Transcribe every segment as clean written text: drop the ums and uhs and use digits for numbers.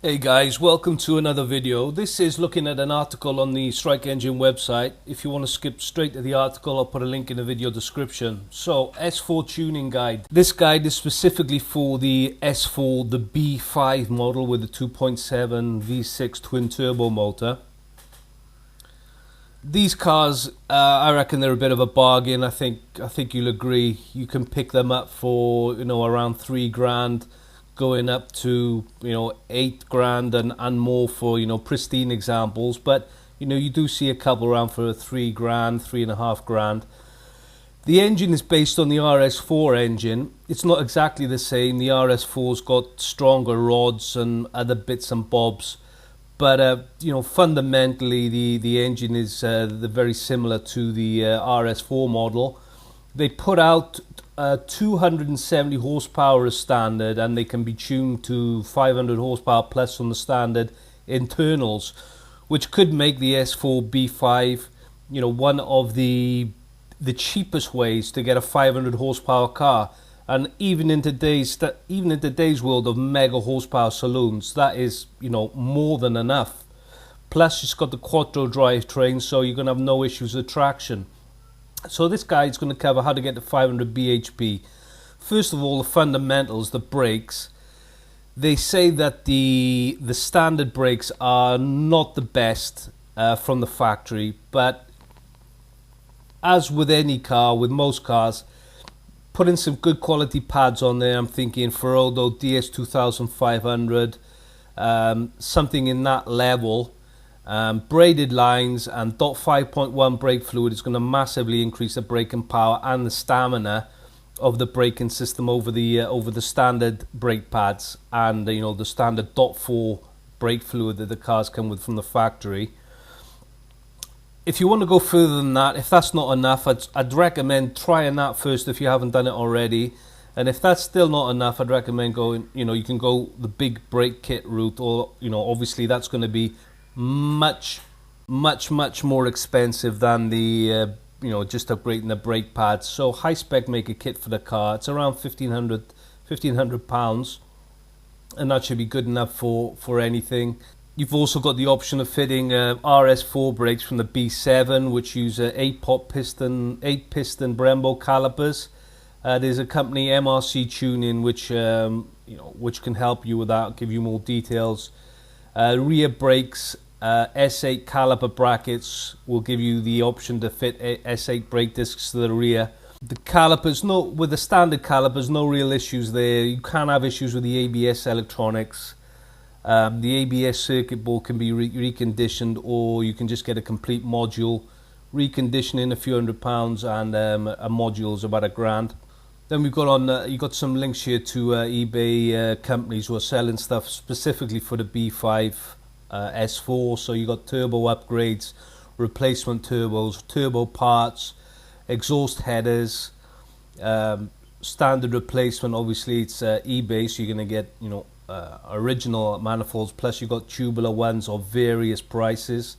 Hey guys, welcome to another video. This is looking at an article on the Strike Engine website. If you want to skip straight to the article, I'll put a link in the video description. So, S4 tuning guide. This guide is specifically for the S4, the B5 model with the 2.7 V6 twin turbo motor. These cars, I reckon they're a bit of a bargain. I think you'll agree. You can pick them up for, around $3,000. Going up to $8,000 and more for pristine examples, but you do see a couple around for $3,000, $3,500. The engine is based on the RS4 engine. It's not exactly the same. The RS4's got stronger rods and other bits and bobs, but fundamentally the engine is very similar to the RS4 model. They put out 270 horsepower as standard, and they can be tuned to 500 horsepower plus on the standard internals, which could make the S4 B5 one of the cheapest ways to get a 500 horsepower car. And even in today's world of mega horsepower saloons, that is more than enough. Plus it's got the quattro drivetrain, so you're going to have no issues with traction. So this guide is going to cover how to get to 500 bhp. First of all, the fundamentals, the brakes. They say that the standard brakes are not the best from the factory, but as with any car, with most cars, putting some good quality pads on there. I'm thinking Ferodo DS 2500, something in that level. Braided lines and .5.1 brake fluid is going to massively increase the braking power and the stamina of the braking system over the standard brake pads and the standard .4 brake fluid that the cars come with from the factory. If you want to go further than that, if that's not enough, I'd recommend trying that first if you haven't done it already. And if that's still not enough, I'd recommend going, you can go the big brake kit route, or obviously that's going to be much more expensive than the just upgrading the brake pads. So high spec make a kit for the car. It's around £1,500, and that should be good enough for anything. You've also got the option of fitting RS4 brakes from the B7, which use 8-piston Brembo calipers. There's a company, MRC Tuning, which can help you with that, give you more details. Rear brakes, S8 caliper brackets will give you the option to fit S8 brake discs to the rear. The calipers, with the standard calipers, no real issues there. You can have issues with the ABS electronics. The ABS circuit board can be reconditioned, or you can just get a complete module. Reconditioning a few £100, and a module is about £1,000. Then we've got you got some links here to eBay companies who are selling stuff specifically for the B5 S4. So you got turbo upgrades, replacement turbos, turbo parts, exhaust headers, standard replacement. Obviously it's eBay, so you're going to get original manifolds, plus you got tubular ones of various prices.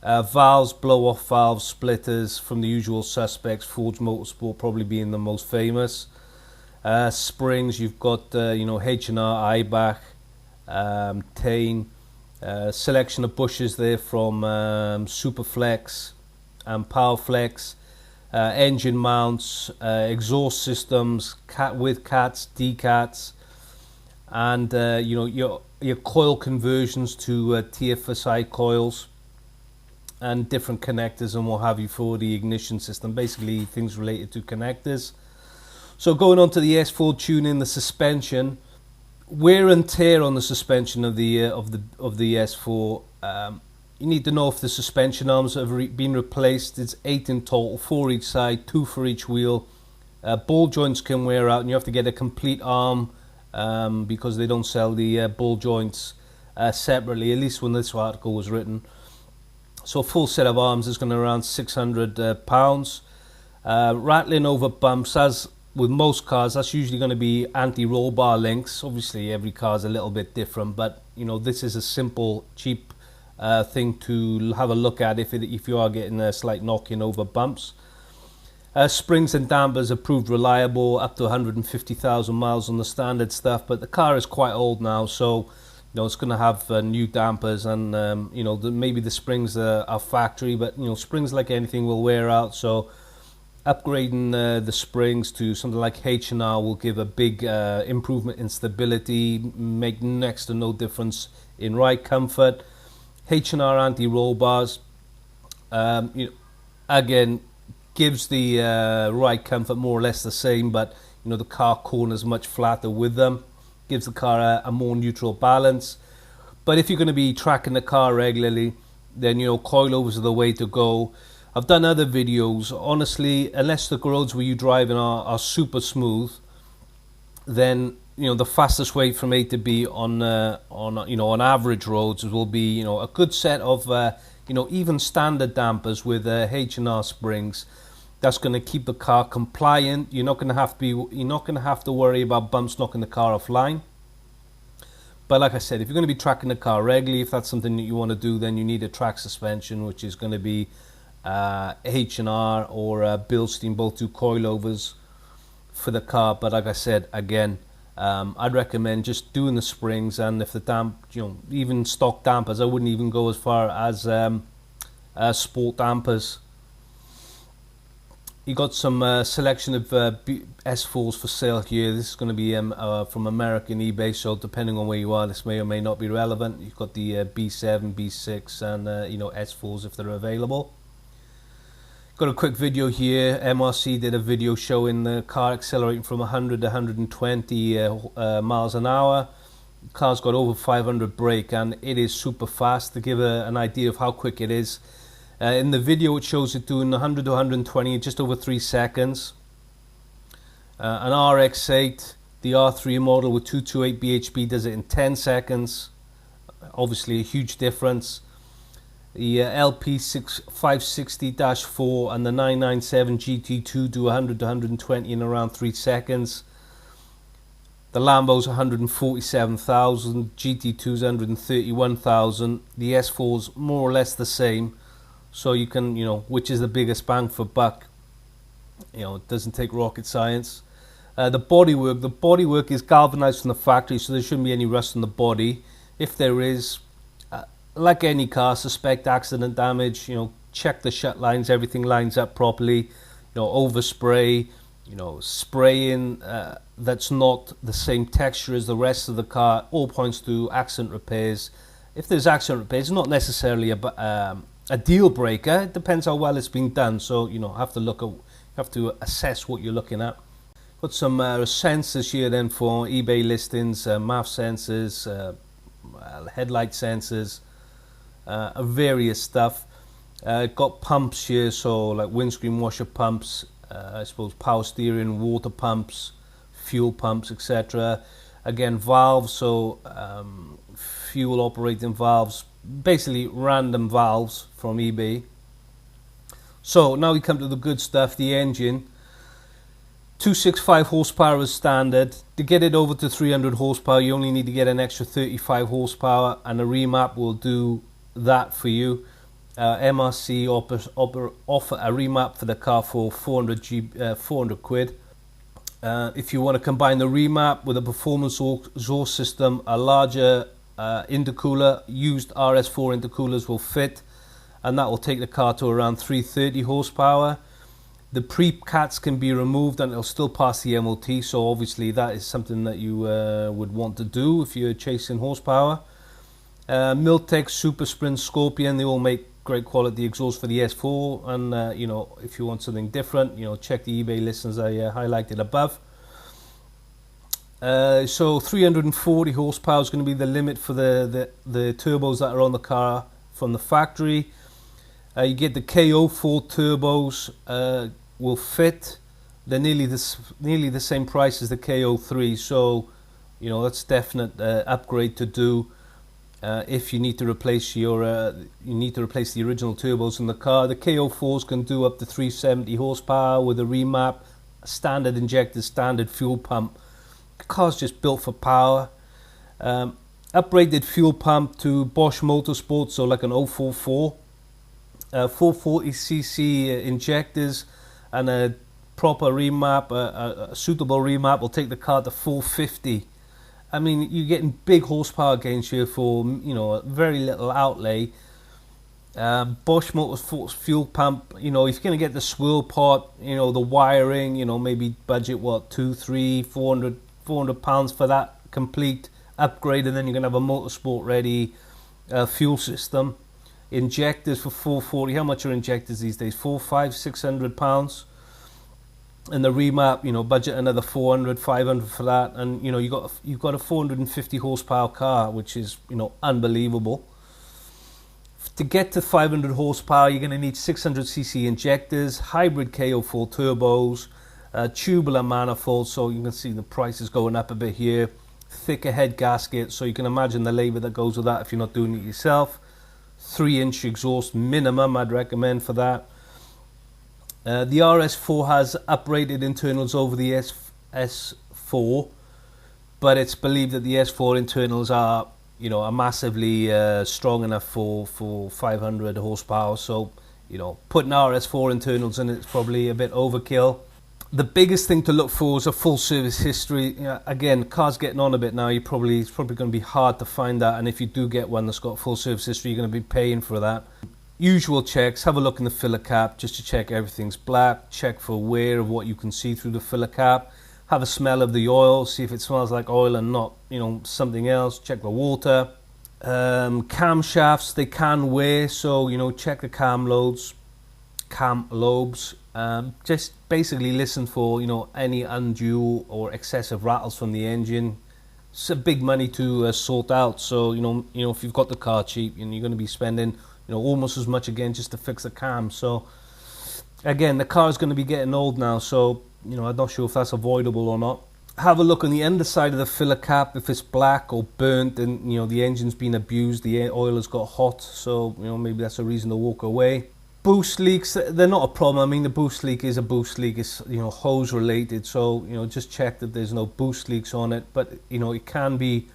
Valves, blow-off valves, splitters from the usual suspects, Forge Motorsport probably being the most famous. Springs, you've got H&R, Eibach, Tane, selection of bushes there from Superflex and Powerflex, engine mounts, exhaust systems, with cats, decats, and your coil conversions to TFSI coils, and different connectors and what have you for the ignition system. Basically things related to connectors. So going on to the S4 tuning, the suspension, wear and tear on the suspension of the S4. You need to know if the suspension arms have been replaced. It's 8 in total, 4 each side, 2 for each wheel. Ball joints can wear out, and you have to get a complete arm because they don't sell the ball joints separately, at least when this article was written. So a full set of arms is going to around £600. Rattling over bumps, as with most cars, that's usually going to be anti-roll bar links. Obviously every car is a little bit different, but this is a simple, cheap thing to have a look at if you are getting a slight knocking over bumps. Springs and dampers are proved reliable, up to 150,000 miles on the standard stuff, but the car is quite old now, so it's going to have new dampers, and maybe the springs are factory, but springs like anything will wear out. So upgrading the springs to something like H&R will give a big improvement in stability, make next to no difference in ride comfort. H&R anti-roll bars, again, gives the ride comfort more or less the same, but the car corners much flatter with them, gives the car a more neutral balance. But if you're going to be tracking the car regularly, then coilovers are the way to go. I've done other videos. Honestly, unless the roads where you drive in are super smooth, then the fastest way from A to B on average roads will be a good set of even standard dampers with H&R springs. That's going to keep the car compliant. You're not going to have to worry about bumps knocking the car offline. But like I said, if you're going to be tracking the car regularly, if that's something that you want to do, then you need a track suspension, which is going to be H&R or Bilstein, both do coilovers for the car. But like I said, again, I'd recommend just doing the springs, and if the even stock dampers, I wouldn't even go as far as sport dampers. You got some selection of S4s for sale here. This is going to be from American eBay, so depending on where you are, this may or may not be relevant. You've got the B7, B6, and S4s if they're available. Got a quick video here. MRC did a video showing the car accelerating from 100 to 120 miles an hour. The car's got over 500 brake, and it is super fast. To give an idea of how quick it is, in the video it shows it doing 100 to 120 in just over 3 seconds. An RX-8, the R3 model with 228 bhp, does it in 10 seconds. Obviously a huge difference. The LP560-4 and the 997 GT2 do 100 to 120 in around 3 seconds. The Lambo's 147,000, GT2's 131,000. The S4's more or less the same. So you can, which is the biggest bang for buck? It doesn't take rocket science. The bodywork is galvanized from the factory, so there shouldn't be any rust on the body. If there is, like any car, suspect accident damage. Check the shut lines, everything lines up properly. Overspray, spraying that's not the same texture as the rest of the car. All points to accident repairs. If there's accident repairs, it's not necessarily a deal breaker. It depends how well it's been done. So have to assess what you're looking at. Got some sensors here then for eBay listings, MAF sensors, headlight sensors, various stuff. Got pumps here, so like windscreen washer pumps, I suppose power steering, water pumps, fuel pumps, etc. Again, valves, so fuel operating valves, basically random valves from eBay. So now we come to the good stuff, the engine. 265 horsepower is standard. To get it over to 300 horsepower, you only need to get an extra 35 horsepower, and a remap will do that for you. MRC offer a remap for the car for 400 quid. If you want to combine the remap with a performance exhaust system, a larger intercooler, used RS4 intercoolers will fit, and that will take the car to around 330 horsepower. The pre-cats can be removed and it'll still pass the MOT, so obviously that is something that you would want to do if you're chasing horsepower. Miltech, Super Sprint, Scorpion, they all make great quality exhaust for the S4, and if you want something different, check the eBay listings I highlighted above. So 340 horsepower is going to be the limit for the turbos that are on the car from the factory. You get the K04 turbos, will fit. They're nearly the same price as the K03, so that's definite upgrade to do. If you need to replace the original turbos in the car. The K04s can do up to 370 horsepower with a remap, standard injectors, standard fuel pump. The car's just built for power. Upgraded fuel pump to Bosch Motorsport, so like an 044. 440cc injectors and a proper remap, a suitable remap will take the car to 450. I mean, you're getting big horsepower gains here for, you know, very little outlay. Bosch Motorsports fuel pump, you know, if you're going to get the swirl pot, you know, the wiring, you know, maybe budget, what, 200, 300, 400 pounds for that complete upgrade, and then you're going to have a motorsport ready fuel system. Injectors for 440. How much are injectors these days? 400, 500, 600 pounds. And the remap, you know, budget another 400, 500 for that, and you know, you've got a 450 horsepower car, which is, you know, unbelievable. To get to 500 horsepower, you're going to need 600cc injectors, hybrid K04 turbos, tubular manifolds, so you can see the price is going up a bit here. Thicker head gasket, so you can imagine the labour that goes with that if you're not doing it yourself. 3-inch exhaust minimum, I'd recommend for that. The RS4 has uprated internals over the S4, but it's believed that the S4 internals are, you know, are massively strong enough for 500 horsepower. So, you know, putting RS4 internals in it's probably a bit overkill. The biggest thing to look for is a full service history. You know, again, cars getting on a bit now. It's probably going to be hard to find that, and if you do get one that's got full service history, you're going to be paying for that. Usual checks, have a look in the filler cap just to check everything's black, check for wear of what you can see through the filler cap, have a smell of the oil, see if it smells like oil and not, you know, something else, check the water. Camshafts, they can wear, so, you know, check the cam lobes. Just basically listen for, you know, any undue or excessive rattles from the engine. It's a big money to sort out, so, you know, if you've got the car cheap, and you're going to be spending, you know, almost as much again just to fix the cam. So again, the car is going to be getting old now, so, you know, I'm not sure if that's avoidable or not. Have a look on the underside of the filler cap. If it's black or burnt and, you know, the engine's been abused, the oil has got hot, so, you know, maybe that's a reason to walk away. Boost leaks, they're not a problem. I mean, the boost leak is a boost leak. It's, you know, hose related, so, you know, just check that there's no boost leaks on it. But, you know, it can be,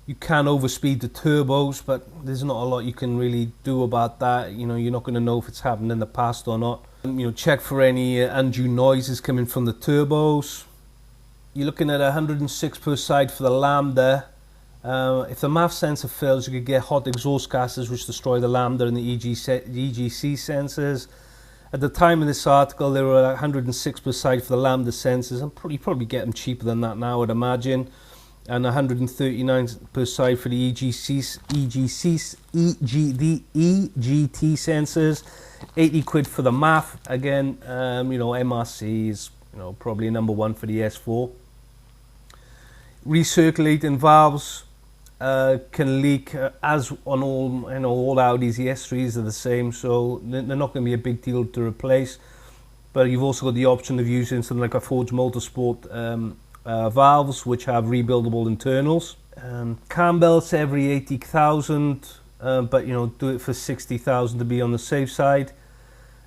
you can overspeed the turbos, but there's not a lot you can really do about that. You know, you're not going to know if it's happened in the past or not. You know, check for any undue noises coming from the turbos. You're looking at 106 per side for the lambda. If the MAF sensor fails, you could get hot exhaust gases which destroy the lambda and the EGC sensors. At the time of this article, there were 106 per side for the lambda sensors. You probably get them cheaper than that now, I'd imagine. And 139 per side for the EGT sensors. 80 quid for the MAF. Again, you know, MRC is, you know, probably number one for the S4. Recirculating valves can leak, as on all, you know, all Audis. The S3s are the same, so they're not going to be a big deal to replace. But you've also got the option of using something like a Forge Motorsport valves, which have rebuildable internals. Cam belts every 80,000, but, you know, do it for 60,000 to be on the safe side.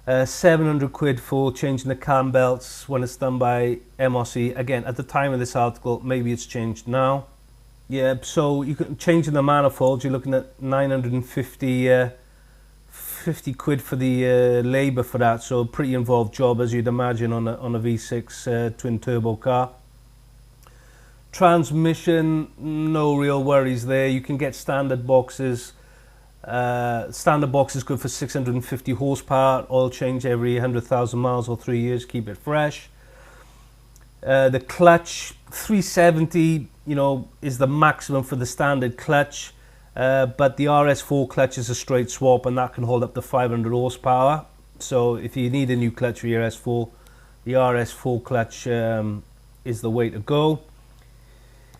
700 quid for changing the cam belts when it's done by MRC. Again, at the time of this article, maybe it's changed now. Yeah, so you can change in the manifolds. You're looking at 950 50 quid for the labour for that. So pretty involved job, as you'd imagine, on a V6 twin turbo car. Transmission, no real worries there. You can get standard boxes. Standard box is good for 650 horsepower. Oil change every 100,000 miles or 3 years. Keep it fresh. The clutch, 370, you know, is the maximum for the standard clutch. But the RS4 clutch is a straight swap, and that can hold up to 500 horsepower. So if you need a new clutch for your S4, the RS4 clutch is the way to go.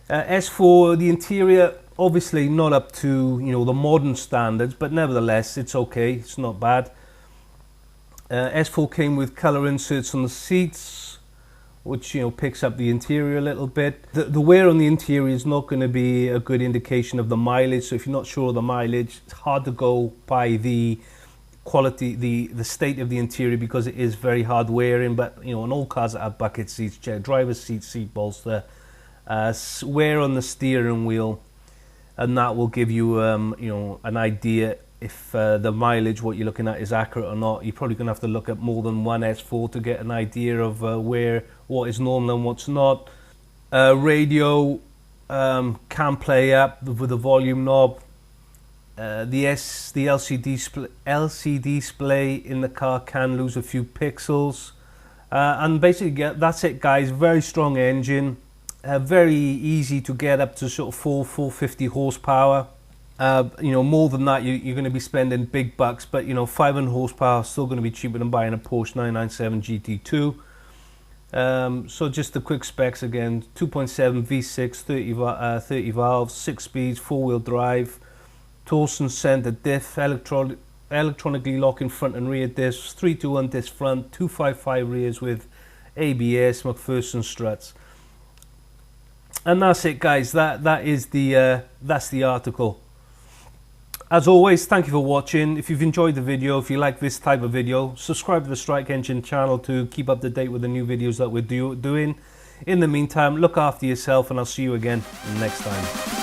S4, the interior, obviously not up to, you know, the modern standards, but nevertheless it's okay, it's not bad. S4 came with colour inserts on the seats, which, you know, picks up the interior a little bit. The wear on the interior is not going to be a good indication of the mileage, so if you're not sure of the mileage, it's hard to go by the quality, the state of the interior, because it is very hard wearing. But, you know, on all cars that have bucket seats, check driver's seat bolster, wear on the steering wheel, and that will give you, you know, an idea if the mileage, what you're looking at, is accurate or not. You're probably going to have to look at more than one S4 to get an idea of what is normal and what's not. Radio, can play up with the volume knob. The LCD display in the car can lose a few pixels. And basically, that's it, guys. Very strong engine. Very easy to get up to sort of 450 horsepower. You know, more than that, you're going to be spending big bucks. But, you know, 500 horsepower is still going to be cheaper than buying a Porsche 997 GT2. So just the quick specs again: 2.7 V6, 30 valves, 6 speeds, 4-wheel drive, Torsen center diff, electronically locking front and rear diffs, 321 disc front, 255 rears with ABS, McPherson struts. And that's it, guys. That is that's the article. As always, thank you for watching. If you've enjoyed the video, if you like this type of video, subscribe to the Strike Engine channel to keep up to date with the new videos that we're doing. In the meantime, look after yourself, and I'll see you again next time.